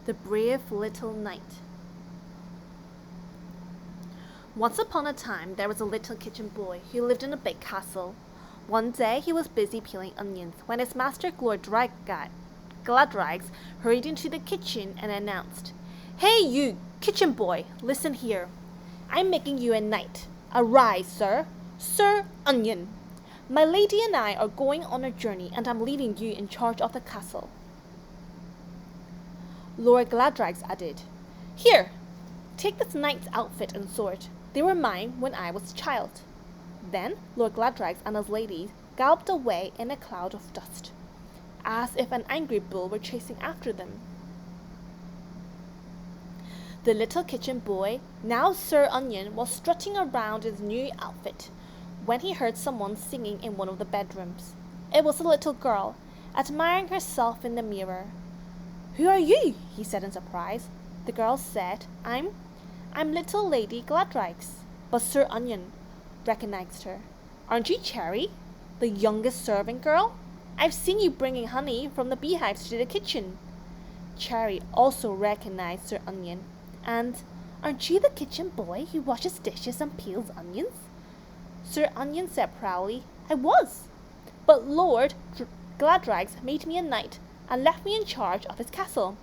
The Brave Little Knight. Once upon a time, there was a little kitchen boy who lived in a big castle. One day, he was busy peeling onions when his master Gladrags hurried into the kitchen and announced, "Hey, you kitchen boy, listen here. I'm making you a knight. Arise, sir. Sir Onion. My lady and I are going on a journey, and I'm leaving you in charge of the castle." Lord Gladrags added, "Here, take this knight's outfit and sword. They were mine when I was a child." Then Lord Gladrags and his lady galloped away in a cloud of dust, as if an angry bull were chasing after them. The little kitchen boy, now Sir Onion, was strutting around his new outfit when he heard someone singing in one of the bedrooms. It was a little girl, admiring herself in the mirror. "Who are you?" he said in surprise. The girl said, I'm little Lady Gladrags." But Sir Onion recognized her. "Aren't you Cherry, the youngest servant girl? I've seen you bringing honey from the beehives to the kitchen." Cherry also recognized Sir Onion. "And aren't you the kitchen boy who washes dishes and peels onions?" Sir Onion said proudly, "I was. But Lord Gladrags made me a knight and left me in charge of his castle."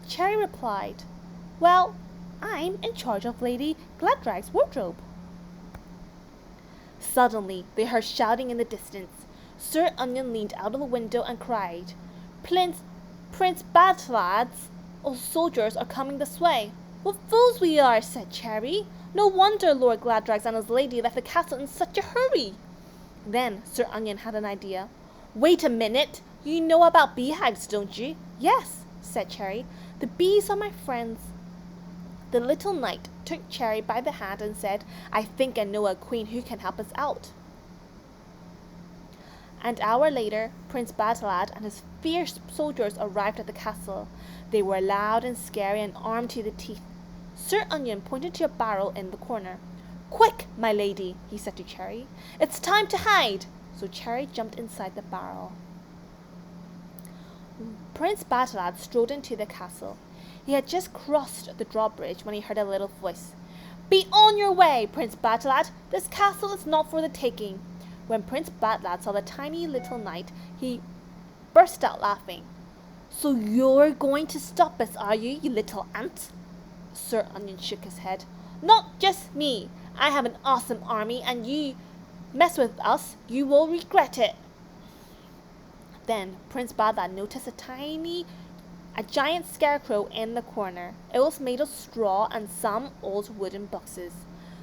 Cherry replied, "Well, I'm in charge of Lady Gladrags' wardrobe." Suddenly, they heard shouting in the distance. Sir Onion leaned out of the window and cried, Prince Badlad's soldiers are coming this way." "What fools we are," said Cherry. "No wonder Lord Gladrags and his lady left the castle in such a hurry." Then Sir Onion had an idea. "Wait a minute. You know about beehives, don't you?" "Yes," said Cherry. "The bees are my friends." The little knight took Cherry by the hand and said, "I think I know a queen who can help us out." An hour later, Prince Badlad and his fierce soldiers arrived at the castle. They were loud and scary and armed to the teeth. Sir Onion pointed to a barrel in the corner. "Quick, my lady," he said to Cherry. "It's time to hide." So Cherry jumped inside the barrel. Prince Badlad strode into the castle. He had just crossed the drawbridge when he heard a little voice. "Be on your way, Prince Badlad. This castle is not for the taking." When Prince Badlad saw the tiny little knight, he burst out laughing. "So you're going to stop us, are you, you little ant?" Sir Onion shook his head. "Not just me. I have an awesome army, and you mess with us, you will regret it." Then Prince Badlad noticed a giant scarecrow in the corner. It was made of straw and some old wooden boxes.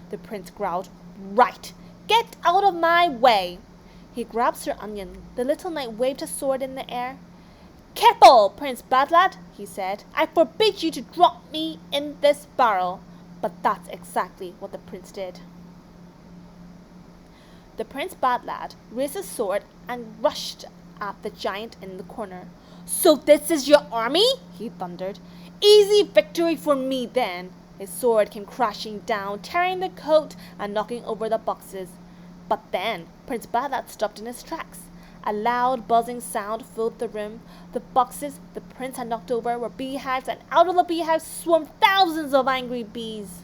The prince growled, "Right, get out of my way." He grabbed Sir Onion. The little knight waved his sword in the air. "Careful, Prince Badlad," he said. "I forbid you to drop me in this barrel." But that's exactly what the prince did. The Prince Badlad raised his sword and rushed at the giant in the corner. "So this is your army?" he thundered. "Easy victory for me then." His sword came crashing down, tearing the coat and knocking over the boxes. But then Prince Badlad stopped in his tracks. A loud buzzing sound filled the room. The boxes the prince had knocked over were beehives, and out of the beehives swarmed thousands of angry bees.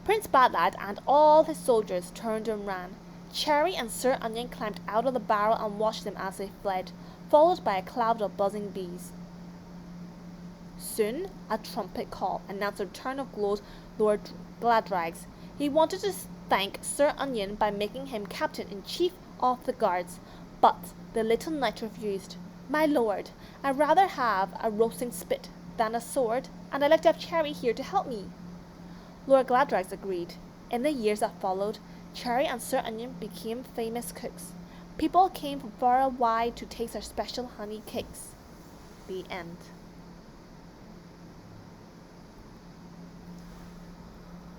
Prince Badlad and all his soldiers turned and ran. Cherry and Sir Onion climbed out of the barrel and watched them as they fled, followed by a cloud of buzzing bees. Soon a trumpet call announced the return of Lord Gladrags. He wanted to thank Sir Onion by making him captain-in-chief of the guards, but the little knight refused. "My lord, I'd rather have a roasting spit than a sword, and I'd like to have Cherry here to help me." Lord Gladrags agreed. In the years that followed, Cherry and Sir Onion became famous cooks. People came from far and wide to taste their special honey cakes. The end.